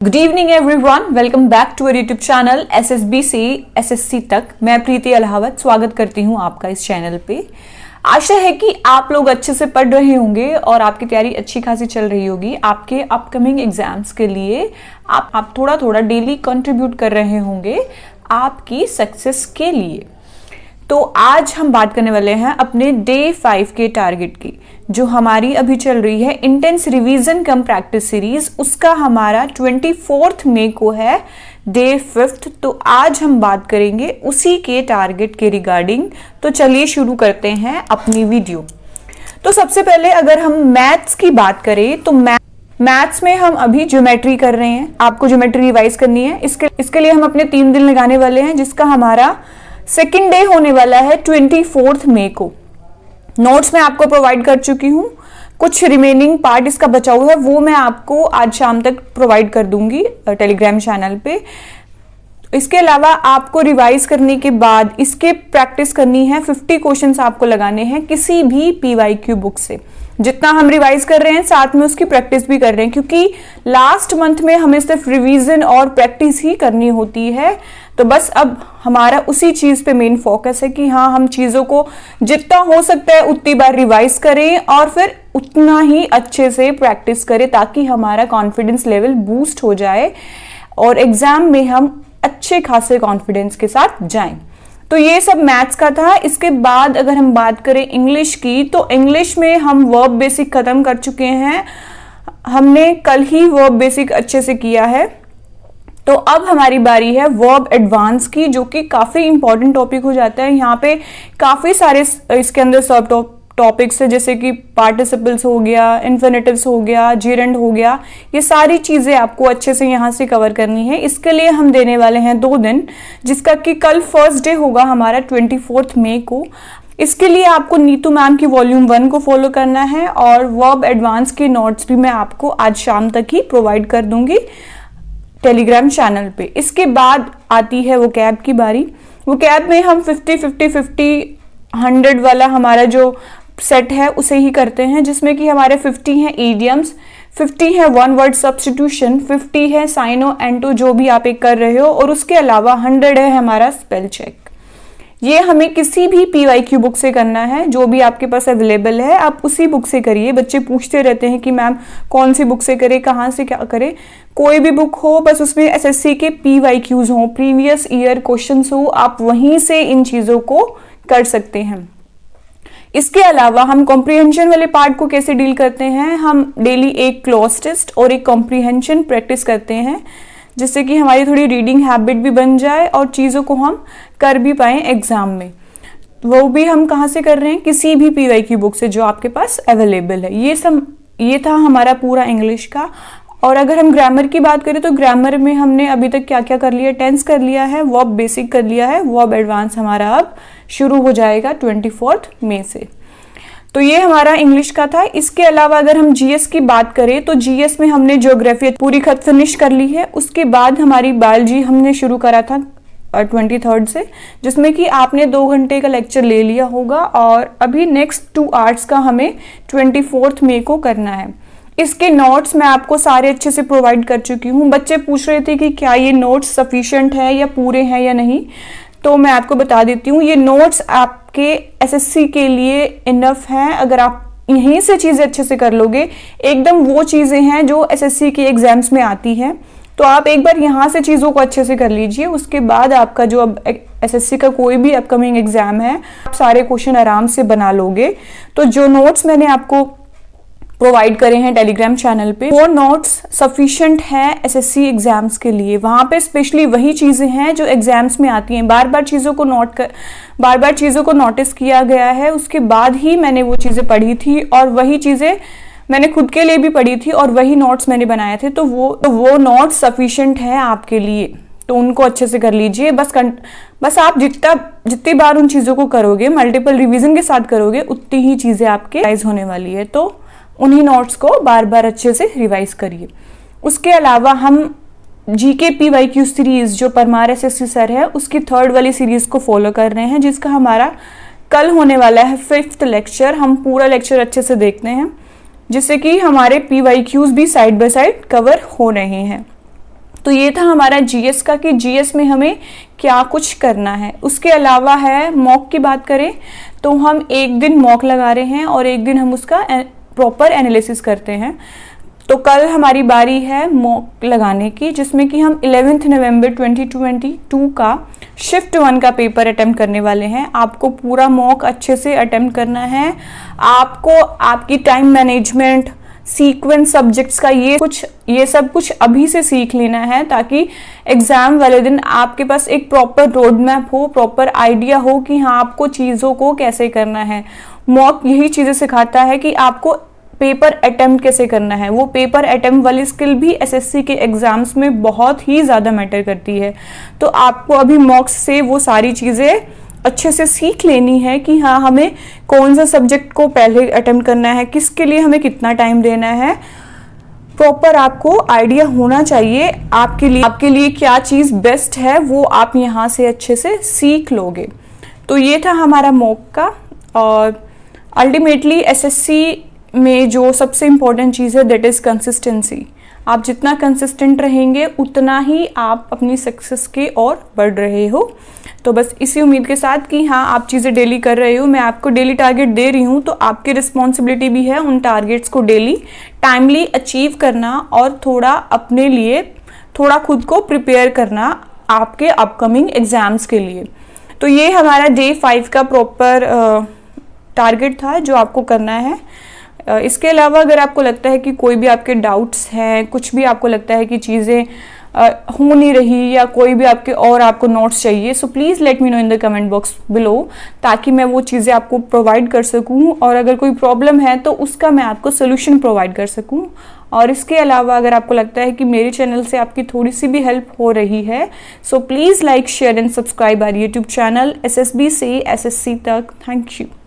Good evening everyone, welcome back to our YouTube channel SSB से SSC तक। मैं प्रीति अलाहावत स्वागत करती हूं आपका इस चैनल पे। आशा है कि आप लोग अच्छे से पढ़ रहे होंगे और आपकी तैयारी अच्छी खासी चल रही होगी। आपके अपकमिंग एग्जाम्स के लिए आप थोड़ा थोड़ा डेली कंट्रीब्यूट कर रहे होंगे आपकी सक्सेस के लिए। तो आज हम बात करने वाले हैं अपने डे 5 के टारगेट की, जो हमारी अभी चल रही है इंटेंस रिवीजन कम प्रैक्टिस सीरीज। उसका हमारा 24 मई को है डे 5। तो आज हम बात करेंगे उसी के टारगेट के रिगार्डिंग। तो चलिए शुरू करते हैं अपनी वीडियो। तो सबसे पहले अगर हम मैथ्स की बात करें तो मैथ्स में हम अभी ज्योमेट्री कर रहे हैं। आपको ज्योमेट्री रिवाइज करनी है। इसके लिए हम अपने 3 दिन लगाने वाले हैं, जिसका हमारा सेकेंड डे होने वाला है 24 मई को। नोट्स मैं आपको प्रोवाइड कर चुकी हूँ। कुछ रिमेनिंग पार्ट इसका बचा हुआ है, वो मैं आपको आज शाम तक प्रोवाइड कर दूंगी टेलीग्राम चैनल पे। इसके अलावा आपको रिवाइज करने के बाद इसके प्रैक्टिस करनी है। 50 क्वेश्चंस आपको लगाने हैं किसी भी PYQ बुक से। जितना हम रिवाइज कर रहे हैं साथ में उसकी प्रैक्टिस भी कर रहे हैं, क्योंकि लास्ट मंथ में हमें सिर्फ रिवीजन और प्रैक्टिस ही करनी होती है। तो बस अब हमारा उसी चीज पे मेन फोकस है कि हाँ, हम चीजों को जितना हो सकता है उतनी बार रिवाइज करें और फिर उतना ही अच्छे से प्रैक्टिस करें, ताकि हमारा कॉन्फिडेंस लेवल बूस्ट हो जाए और एग्जाम में हम अच्छे खासे कॉन्फिडेंस के साथ जाएं। तो ये सब मैथ्स का था। इसके बाद अगर हम बात करें इंग्लिश की, तो इंग्लिश में हम वर्ब बेसिक खत्म कर चुके हैं। हमने कल ही वर्ब बेसिक अच्छे से किया है। तो अब हमारी बारी है वर्ब एडवांस की, जो कि काफी इंपॉर्टेंट टॉपिक हो जाता है। यहाँ पे काफी सारे इसके अंदर सब टॉपिक्स है, जैसे कि पार्टिसिपल्स हो गया, इन्फिनिटिव्स हो गया, जीरेंड हो गया। ये सारी चीजें आपको अच्छे से यहाँ से कवर करनी है। इसके लिए हम देने वाले हैं 2 दिन, जिसका कि कल फर्स्ट डे होगा हमारा 24 मई को। इसके लिए आपको नीतू मैम की वॉल्यूम 1 को फॉलो करना है और वर्ब एडवांस के नोट्स भी मैं आपको आज शाम तक ही प्रोवाइड कर दूंगी टेलीग्राम चैनल पे। इसके बाद आती है वोकैब की बारी। वोकैब में हम 50-50-50-100 वाला हमारा जो सेट है उसे ही करते हैं, जिसमें कि हमारे 50 हैं ईडियम्स, 50 है वन वर्ड सब्स्टिट्यूशन, 50 है साइनो एंटो जो भी आप एक कर रहे हो, और उसके अलावा 100 है हमारा स्पेल चेक। ये हमें किसी भी PYQ बुक से करना है, जो भी आपके पास अवेलेबल है आप उसी बुक से करिए। बच्चे पूछते रहते हैं कि मैम कौन सी बुक से करें, कहाँ से क्या करें। कोई भी बुक हो, बस उसमें SSC के PYQs हो, प्रीवियस ईयर क्वेश्चंस हो, आप वहीं से इन चीजों को कर सकते हैं। इसके अलावा हम कॉम्प्रीहेंशन वाले पार्ट को कैसे डील करते हैं, हम डेली एक क्लॉज टेस्ट और एक कॉम्प्रीहेंशन प्रैक्टिस करते हैं, जिससे कि हमारी थोड़ी रीडिंग हैबिट भी बन जाए और चीज़ों को हम कर भी पाएं एग्जाम में। वो भी हम कहाँ से कर रहे हैं, किसी भी PYQ बुक से जो आपके पास अवेलेबल है। ये था हमारा पूरा इंग्लिश का। और अगर हम ग्रामर की बात करें तो ग्रामर में हमने अभी तक क्या क्या कर लिया, टेंस कर लिया है, वर्ब बेसिक कर लिया है, वर्ब एडवांस हमारा अब शुरू हो जाएगा 24 मई से। तो ये हमारा इंग्लिश का था। इसके अलावा अगर हम GS की बात करें तो GS में हमने ज्योग्राफी पूरी खत फिनिश कर ली है। उसके बाद हमारी बायोलॉजी हमने शुरू करा था 23rd से, जिसमें कि आपने 2 घंटे का लेक्चर ले लिया होगा और अभी नेक्स्ट 2 आवर्स का हमें 24 मई को करना है। इसके नोट्स मैं आपको सारे अच्छे से प्रोवाइड कर चुकी हूँ। बच्चे पूछ रहे थे कि क्या ये नोट्स सफिशिएंट है या पूरे हैं या नहीं, तो मैं आपको बता देती हूँ ये नोट्स आपके SSC के लिए इनफ हैं। अगर आप यहीं से चीज़ें अच्छे से कर लोगे, एकदम वो चीज़ें हैं जो SSC के एग्जाम्स में आती हैं, तो आप एक बार यहाँ से चीज़ों को अच्छे से कर लीजिए। उसके बाद आपका जो अब SSC का कोई भी अपकमिंग एग्जाम है, आप सारे क्वेश्चन आराम से बना लोगे। तो जो नोट्स मैंने आपको प्रोवाइड करे हैं टेलीग्राम चैनल पे, वो नोट्स सफिशिएंट है SSC एग्जाम्स के लिए। वहां पे स्पेशली वही चीजें हैं जो एग्जाम्स में आती हैं। बार बार चीजों को नोटिस किया गया है, उसके बाद ही मैंने वो चीजें पढ़ी थी और वही चीजें मैंने खुद के लिए भी पढ़ी थी और वही नोट्स मैंने बनाए थे। तो वो नोट्स सफिशिएंट है आपके लिए, तो उनको अच्छे से कर लीजिए। बस आप जितनी बार उन चीजों को करोगे, मल्टीपल रिवीजन के साथ करोगे, उतनी ही चीजें आपके रिवाइज होने वाली है। तो उन्हीं नोट्स को बार बार अच्छे से रिवाइज करिए। उसके अलावा हम GK PYQ सीरीज जो परमार SSC सर है, उसकी 3rd वाली सीरीज को फॉलो कर रहे हैं, जिसका हमारा कल होने वाला है 5th लेक्चर। हम पूरा लेक्चर अच्छे से देखते हैं, जिससे कि हमारे PYQs भी साइड बाय साइड कवर हो रहे हैं। तो ये था हमारा जीएस का कि जीएस में हमें क्या कुछ करना है। उसके अलावा है मॉक की बात करें तो हम एक दिन मॉक लगा रहे हैं और एक दिन हम उसका प्रॉपर एनालिसिस करते हैं। तो कल हमारी बारी है मॉक लगाने की, जिसमें कि हम 11 नवंबर 2022 का शिफ्ट 1 का पेपर अटेम्प्ट करने वाले हैं। आपको पूरा मॉक अच्छे से अटेम्प्ट करना है। आपको आपकी टाइम मैनेजमेंट, सीक्वेंस सब्जेक्ट्स का ये सब कुछ अभी से सीख लेना है, ताकि एग्जाम वाले दिन आपके पास एक प्रॉपर रोड मैप हो, प्रॉपर आइडिया हो कि हाँ आपको चीज़ों को कैसे करना है। मॉक यही चीज़ें सिखाता है कि आपको पेपर अटेम्प्ट कैसे करना है। वो पेपर अटेम्प्ट वाली स्किल भी एसएससी के एग्जाम्स में बहुत ही ज़्यादा मैटर करती है। तो आपको अभी मॉक्स से वो सारी चीज़ें अच्छे से सीख लेनी है कि हाँ हमें कौन सा सब्जेक्ट को पहले अटेम्प्ट करना है, किसके लिए हमें कितना टाइम देना है। प्रॉपर आपको आइडिया होना चाहिए आपके लिए क्या चीज़ बेस्ट है, वो आप यहाँ से अच्छे से सीख लोगे। तो ये था हमारा मॉक का। और अल्टीमेटली एसएससी में जो सबसे इम्पोर्टेंट चीज़ है दैट इज़ कंसिस्टेंसी। आप जितना कंसिस्टेंट रहेंगे उतना ही आप अपनी सक्सेस के और बढ़ रहे हो। तो बस इसी उम्मीद के साथ कि हाँ आप चीज़ें डेली कर रहे हो, मैं आपको डेली टारगेट दे रही हूँ, तो आपकी रिस्पॉन्सिबिलिटी भी है उन टारगेट्स को डेली टाइमली अचीव करना और थोड़ा खुद को प्रिपेयर करना आपके अपकमिंग एग्जाम्स के लिए। तो ये हमारा डे 5 का प्रॉपर टारगेट था जो आपको करना है। इसके अलावा अगर आपको लगता है कि कोई भी आपके डाउट्स हैं, कुछ भी आपको लगता है कि चीज़ें हो नहीं रही या कोई भी आपको नोट्स चाहिए, so please let me know in the comment box below, ताकि मैं वो चीज़ें आपको प्रोवाइड कर सकूं और अगर कोई प्रॉब्लम है तो उसका मैं आपको सोल्यूशन प्रोवाइड कर सकूं। और इसके अलावा अगर आपको लगता है कि मेरे चैनल से आपकी थोड़ी सी भी हेल्प हो रही है, so please like, share and subscribe our YouTube channel SSB से SSC तक। Thank you.